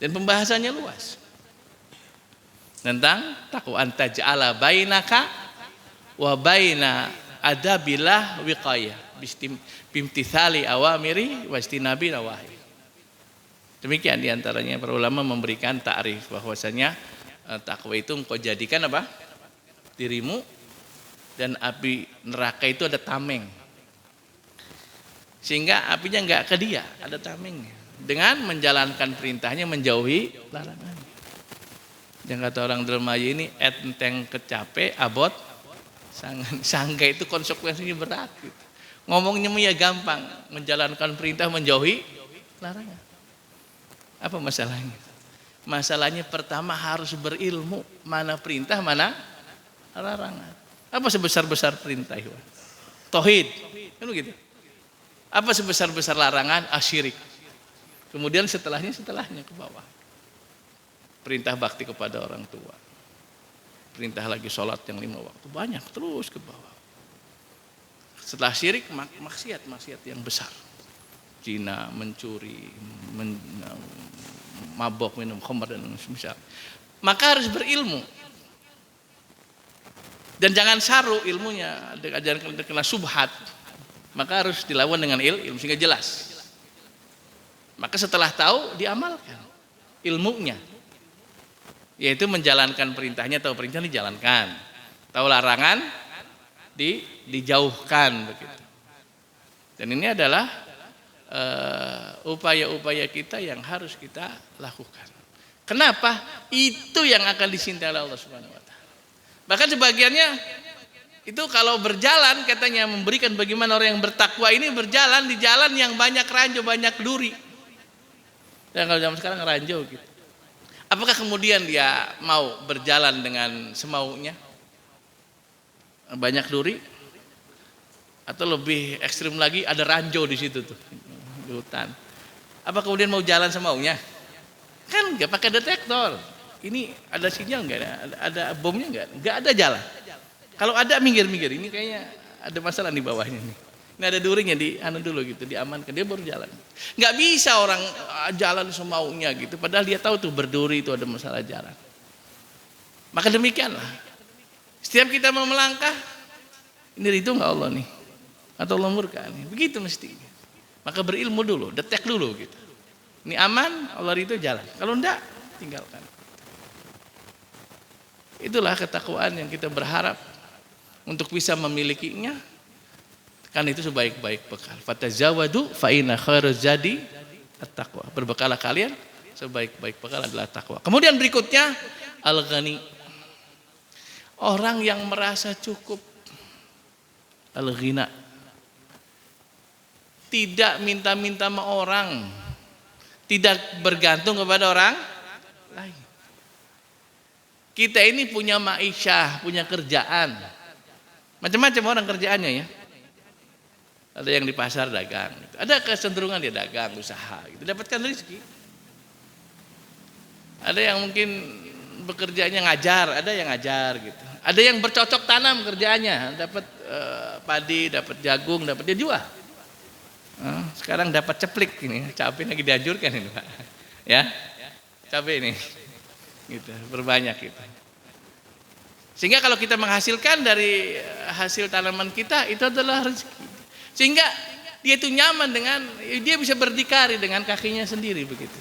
Dan pembahasannya luas. Tentang takwa, antaj'ala bainaka wa baina adabillah wiqayah bimtithali awamiri wastinabi nawahi. Demikian diantaranya para ulama memberikan ta'rif bahwasanya takwa itu engkau jadikan apa? Dirimu, dan api neraka itu ada tameng. Sehingga apinya enggak ke dia, ada tamengnya. Dengan menjalankan perintahnya, menjauhi larangannya. Yang kata orang Dermayu ini, enteng kecape, abot sangga, itu konsekuensinya berat gitu. Ngomongnya ya gampang, menjalankan perintah, menjauhi larangan. Apa masalahnya? Masalahnya pertama harus berilmu mana perintah, mana larangan. Apa sebesar-besar perintah itu? Tauhid. Kan begitu. Apa sebesar-besar larangan? Asyirik. Kemudian setelahnya ke bawah. Perintah bakti kepada orang tua. Perintah lagi sholat yang 5 waktu. Banyak terus ke bawah. Setelah syirik, maksiat yang besar. Zina, mencuri, mabok, minum khamr dan semisal. Maka harus berilmu. Dan jangan saru ilmunya, jangan kena subhat. Maka harus dilawan dengan ilmu sehingga jelas. Maka setelah tahu diamalkan ilmunya, yaitu menjalankan perintahnya, tahu perintah dijalankan, tahu larangan dijauhkan begitu. Dan ini adalah upaya-upaya kita yang harus kita lakukan. Kenapa? Itu yang akan dicintai oleh Allah Subhanahu wa taala. Bahkan sebagiannya itu kalau berjalan katanya memberikan bagaimana orang yang bertakwa ini berjalan di jalan yang banyak ranjau, banyak duri. Dan kalau zaman sekarang ranjau gitu. Apakah kemudian dia mau berjalan dengan semaunya? Banyak duri? Atau lebih ekstrim lagi ada ranjau di situ tuh, di hutan. Apa kemudian mau jalan semaunya? Kan nggak pakai detektor. Ini ada sinyal nggak? Ada bomnya nggak? Nggak ada jalan. Kalau ada minggir-minggir. Ini kayaknya ada masalah di bawahnya nih. Ini ada durinya di anu dulu gitu, diamankan dia baru jalan. Nggak bisa orang jalan semaunya gitu, padahal dia tahu tuh berduri itu ada masalah jalan. Maka demikianlah. Setiap kita mau melangkah, ini ridho nggak Allah nih? Atau Allah murka nih? Begitu mestinya. Maka berilmu dulu, detek dulu gitu. Ini aman, Allah ridho jalan. Kalau enggak, tinggalkan. Itulah ketakwaan yang kita berharap untuk bisa memilikinya. Kan itu sebaik-baik bekal. Fatazawadu fa inna khairuz zadi at-taqwa. Berbekalah kalian, sebaik-baik bekal adalah takwa. Kemudian berikutnya al-ghani. Orang yang merasa cukup. Al-ghina. Tidak minta-minta sama orang. Tidak bergantung kepada orang lain. Kita ini punya ma'isyah, punya kerjaan. Macam-macam orang kerjaannya ya. Ada yang di pasar dagang, gitu. Ada kecenderungan dia dagang, usaha, gitu. Dapatkan rezeki. Ada yang mungkin bekerjanya ngajar, ada yang ngajar, gitu. Ada yang bercocok tanam kerjaannya, dapat padi, dapat jagung, dapat dia jual. Sekarang dapat ceplik ini, cabai lagi dianjurkan ini Pak, ya, cabai ini, gitu, berbanyak gitu. Sehingga kalau kita menghasilkan dari hasil tanaman kita itu adalah rezeki. Sehingga dia itu nyaman dengan, dia bisa berdikari dengan kakinya sendiri begitu.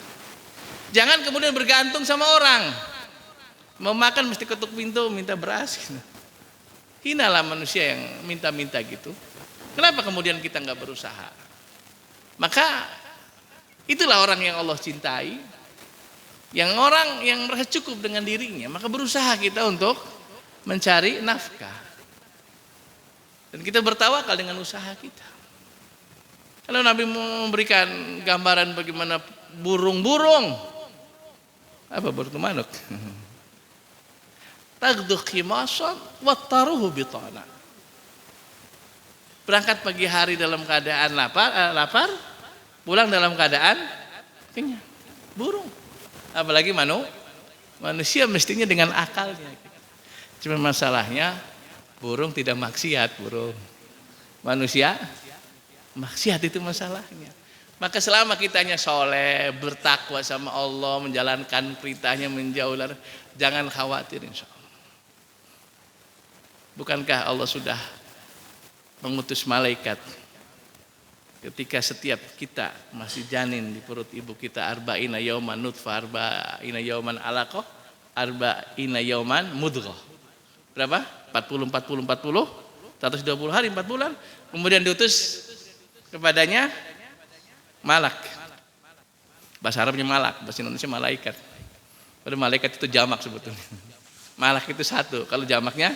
Jangan kemudian bergantung sama orang. Mau makan mesti ketuk pintu minta beras. Hinalah manusia yang minta-minta gitu. Kenapa kemudian kita nggak berusaha? Maka itulah orang yang Allah cintai. Yang orang yang merasa cukup dengan dirinya, maka berusaha kita untuk mencari nafkah. Dan kita bertawakal dengan usaha kita. Kalau Nabi memberikan gambaran bagaimana burung-burung, apa burung manuk? Tagdu khimasan wa taruhu bitana. Berangkat pagi hari dalam keadaan lapar, pulang dalam keadaan kenyang. Burung. Apalagi manusia mestinya dengan akalnya. Cuma masalahnya burung tidak maksiat, burung. Manusia maksiat, itu masalahnya. Maka selama kitanya soleh, bertakwa sama Allah, menjalankan perintahnya, menjauh larangan, jangan khawatir insya Allah. Bukankah Allah sudah mengutus malaikat ketika setiap kita masih janin di perut ibu kita, arba'ina yauman nutfah, arba'ina yauman alaqah, arba'ina yauman mudghah. Berapa? 40, 120 hari, 4 bulan. Kemudian diutus kepadanya malak. Bahasa Arabnya malak, bahasa Indonesia malaikat. Padahal malaikat itu jamak sebetulnya. Malak itu satu, kalau jamaknya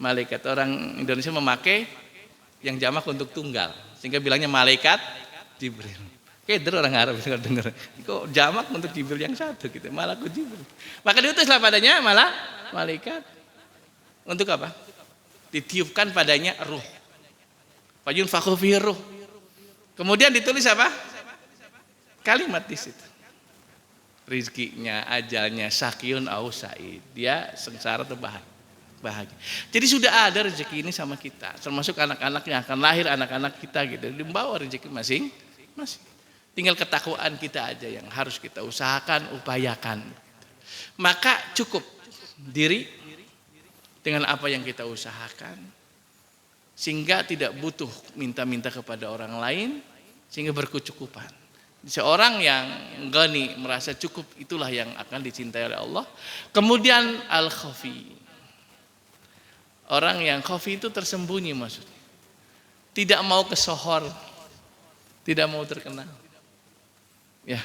malaikat. Orang Indonesia memakai yang jamak untuk tunggal, sehingga bilangnya malaikat Jibril. Keder orang Arab kalau dengar. Kok jamak untuk Jibril yang satu gitu, malakut Jibril. Maka diutuslah padanya malah malaikat. Untuk apa? Ditiupkan padanya ruh. Fayun fakhu fihi ruh. Kemudian ditulis apa? Kalimat di situ. Rizkinya, ajalnya, syaqiyun au sa'id. Dia sengsara atau bahagia. Jadi sudah ada rezeki ini sama kita. Termasuk anak-anak yang akan lahir, anak-anak kita gitu. Dimbawa rezeki masing-masing. Tinggal ketakwaan kita aja yang harus kita usahakan, upayakan. Maka cukup diri dengan apa yang kita usahakan. Sehingga tidak butuh minta-minta kepada orang lain. Sehingga berkecukupan. Seorang yang gani merasa cukup, itulah yang akan dicintai oleh Allah. Kemudian al-khafi. Orang yang khafi itu tersembunyi maksudnya. Tidak mau kesohor, tidak mau terkenal. Ya.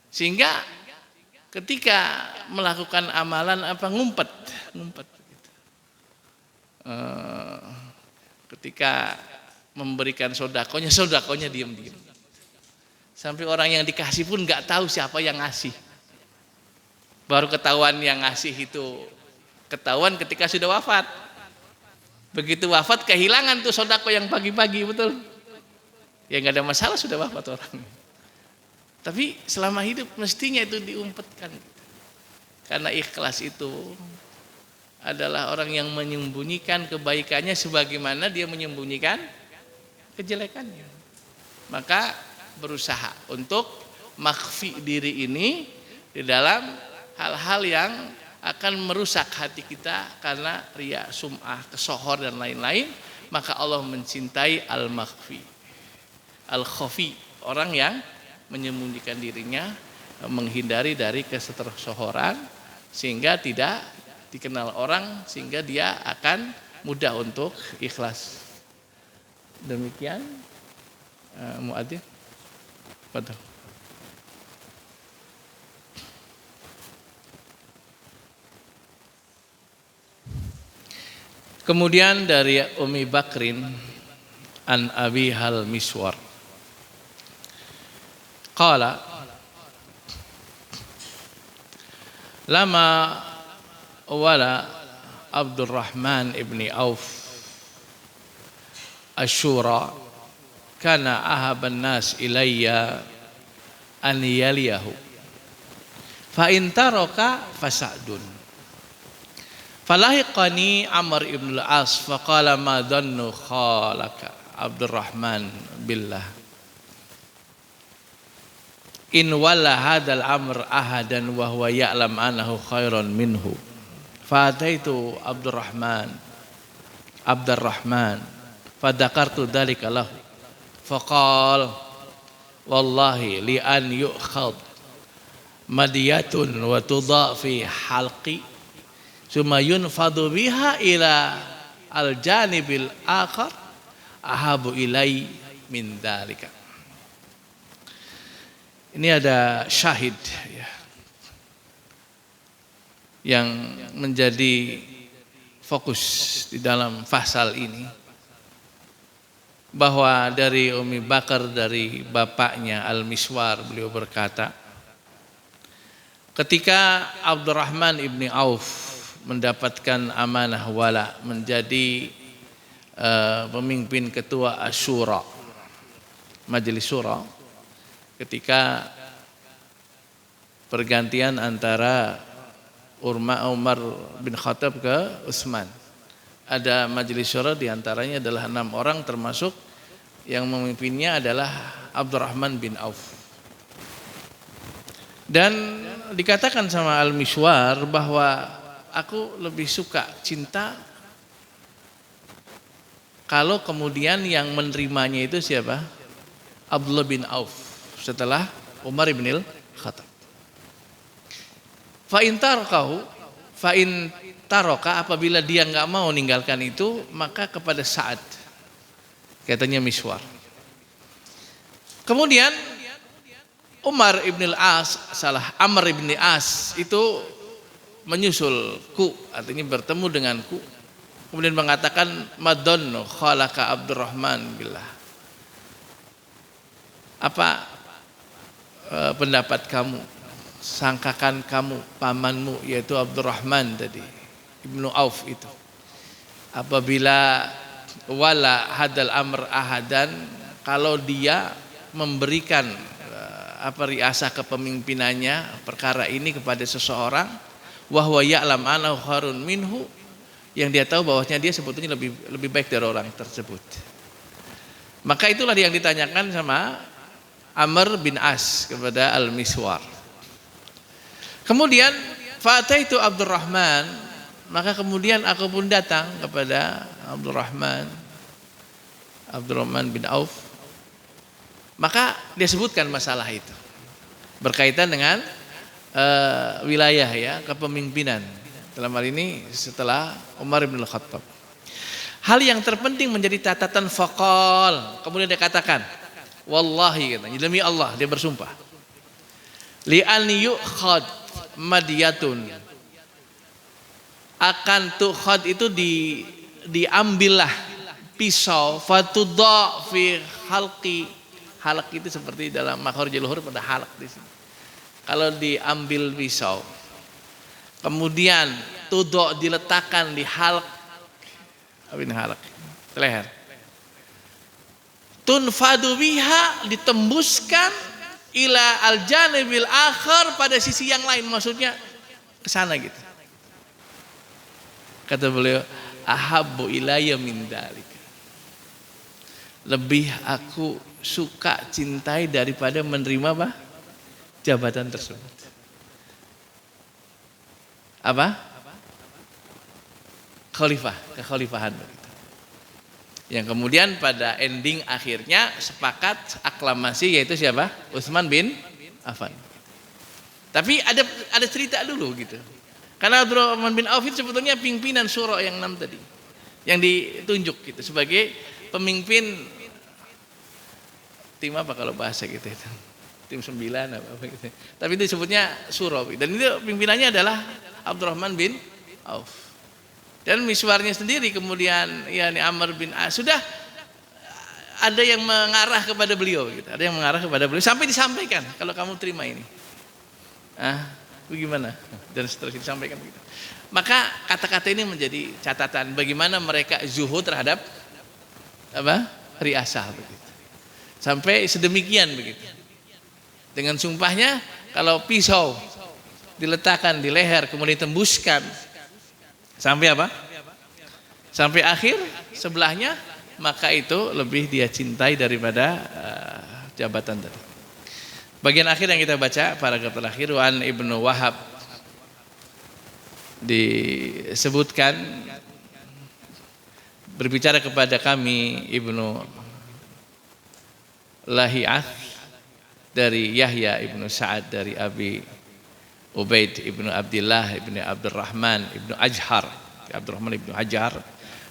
Sehingga ketika melakukan amalan ngumpet gitu. Ketika memberikan sodakonya diam-diam. Sampai orang yang dikasih pun nggak tahu siapa yang ngasih. Baru ketahuan yang ngasih itu ketahuan ketika sudah wafat. Begitu wafat kehilangan tuh sodako yang pagi-pagi, betul. Ya nggak ada masalah, sudah wafat orang. Tapi selama hidup mestinya itu diumpetkan. Karena ikhlas itu adalah orang yang menyembunyikan kebaikannya sebagaimana dia menyembunyikan kejelekannya. Maka berusaha untuk makhfi diri ini di dalam hal-hal yang akan merusak hati kita karena riya, sum'ah, kesohor dan lain-lain. Maka Allah mencintai al-makhfi, al-khafi, orang yang menyembunyikan dirinya, menghindari dari ketersohoran sehingga tidak dikenal orang, sehingga dia akan mudah untuk ikhlas. Demikian Muadzin. Betul. Kemudian dari Ummi Bakrin an Abi Hal Miswar qala lama wala Abdurrahman ibni Auf Asyura kana ahaban nas ilayya an yaliyahu fa in taraka fasa'dun falahiqani Amr ibn al-As faqala ma dhannu khalaka Abdurrahman billah in wala hadzal amr ahadan wa huwa ya'lam annahu khairan minhu fa ataitu Abdurrahman fadakartu dzalika lahu faqal wallahi li an yu'khad madiyatun wa tudha fi halqi summa yunfadu biha ila al janibil akhar ahabu ilai min dzalika. Ini ada syahid ya, yang menjadi fokus di dalam pasal ini, bahwa dari Ummi Bakar, dari bapaknya Al-Miswar, beliau berkata ketika Abdurrahman ibni Auf mendapatkan amanah wala, menjadi pemimpin ketua Asyura, Majelis Syura, ketika pergantian antara Umar bin Khattab ke Utsman, ada majelis syura, diantaranya adalah 6 orang, termasuk yang memimpinnya adalah Abdurrahman bin Auf. Dan dikatakan sama Al-Miswar bahwa aku lebih suka cinta kalau kemudian yang menerimanya itu siapa? Abdullah bin Auf setelah Umar bin Khattab. Fa in taroka, apabila dia nggak mau meninggalkan itu, maka kepada Sa'ad, katanya Miswar. Kemudian Amr ibn As itu menyusulku, artinya bertemu denganku, kemudian mengatakan madonno khalaka Abdurrahman billah. Apa pendapat kamu, sangkakan kamu pamanmu yaitu Abdurrahman tadi Ibnu Auf itu, apabila wala hadal amr ahadan, kalau dia memberikan riasah kepemimpinannya perkara ini kepada seseorang, wahwa ya'lam annahu kharun minhu, yang dia tahu bahwasanya dia sebetulnya lebih baik dari orang tersebut. Maka itulah yang ditanyakan sama Amr bin As kepada Al-Miswar. Kemudian fataitu Abdurrahman, maka kemudian aku pun datang kepada Abdurrahman bin Auf. Maka dia sebutkan masalah itu berkaitan dengan wilayah ya, kepemimpinan. Dalam hal ini setelah Umar bin Khattab. Hal yang terpenting menjadi catatan faqal. Kemudian dia katakan, wallahi, katanya, demi Allah, dia bersumpah. Li an yukhad madiyatun, akan tukhad itu diambillah pisau, fatudha fi halqi. Halak itu seperti dalam makharijul huruf pada halak di sini. Kalau diambil pisau, kemudian tudok diletakkan di halak, apa ini halak? Leher. Tunfadu biha, ditembuskan ila al-janibil akhar, pada sisi yang lain, maksudnya ke sana gitu. Kata beliau, ahabbu ilayya min dzalik. Lebih aku suka cintai daripada menerima apa? Jabatan tersebut. Apa? Khalifah, kekhalifahan. Yang kemudian pada ending akhirnya sepakat aklamasi, yaitu siapa? Utsman bin Affan. Tapi ada cerita dulu gitu. Karena Abdurrahman bin Auf itu sebetulnya pimpinan syura yang 6 tadi, yang ditunjuk gitu sebagai pemimpin tim apa kalau bahasa gitu itu. Tim 9 apa gitu. Tapi itu disebutnya syura, dan itu pimpinannya adalah Abdurrahman bin Auf. Dan miswarnya sendiri kemudian yakni Amr bin As sudah ada yang mengarah kepada beliau gitu. Ada yang mengarah kepada beliau sampai disampaikan, kalau kamu terima ini. Bagaimana? Dan seterusnya disampaikan begitu. Maka kata-kata ini menjadi catatan bagaimana mereka zuhud terhadap apa? Riasah begitu. Sampai sedemikian begitu. Dengan sumpahnya kalau pisau diletakkan di leher kemudian ditembuskan sampai apa? Sampai akhir sebelahnya, maka itu lebih dia cintai daripada jabatan tadi. Bagian akhir yang kita baca paragraf terakhir, Wan Ibnu Wahab disebutkan berbicara kepada kami Ibnu Lahiyah dari Yahya Ibnu Sa'ad dari Abi Ubaid Ibnu Abdullah Ibnu Abdurrahman Ibnu Ajhar, Abdurrahman Ibnu Hajar,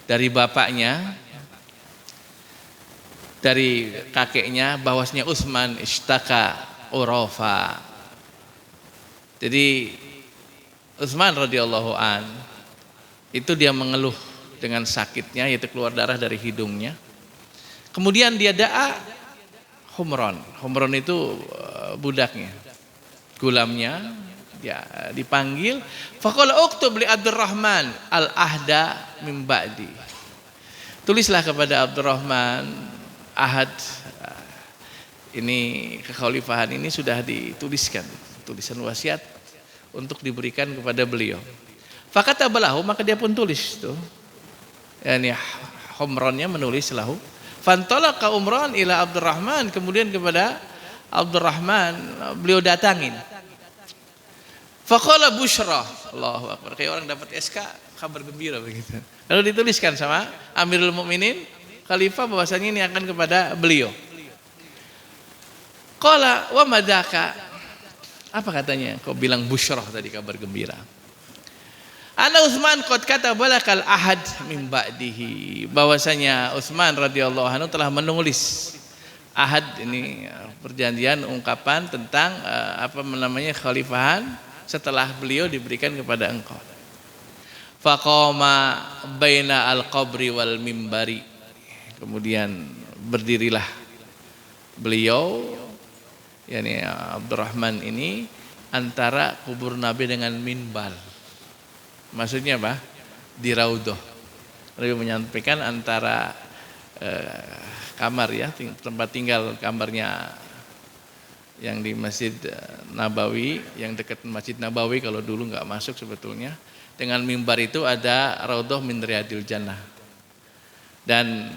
dari bapaknya, dari kakeknya, bahwasanya Utsman ishtaka urafa. Jadi Utsman radhiyallahu an itu dia mengeluh dengan sakitnya, yaitu keluar darah dari hidungnya. Kemudian dia da'a Humron. Humron itu budaknya, gulamnya, ya dipanggil. Faqala uktub li Abdurrahman al-ahda min ba'di. Tulislah kepada Abdurrahman ahad, ini kekhalifahan ini sudah dituliskan, tulisan wasiat untuk diberikan kepada beliau. Fakatabalahu, maka dia pun tulis tuh. Yani Humronnya menulis lahu. Fantalaqa Umran ila Abdurrahman, kemudian kepada Abdurrahman beliau datangin. Faqala busyra, Allahu akbar, kayak orang dapat SK, kabar gembira begitu. Lalu dituliskan sama Amirul Mukminin khalifah bahwasanya ini akan kepada beliau. Qala wa madaka, apa katanya? Kau bilang busyra tadi, kabar gembira. Ana Utsman qad kataba lakal ahad min ba'dihi, bahwasanya Utsman radhiyallahu anhu telah menulis ahad, ini perjanjian ungkapan tentang khalifahan setelah beliau diberikan kepada engkau. Faqama baina al-qabri wal mimbari, kemudian berdirilah beliau yakni Abdurrahman ini antara kubur Nabi dengan minbar. Maksudnya apa? Di Raudhah. Nabi menyampaikan antara kamar ya, tempat tinggal kamarnya yang di Masjid Nabawi, yang dekat Masjid Nabawi kalau dulu nggak masuk sebetulnya. Dengan mimbar itu ada Raudhah min Riyadil Jannah. Dan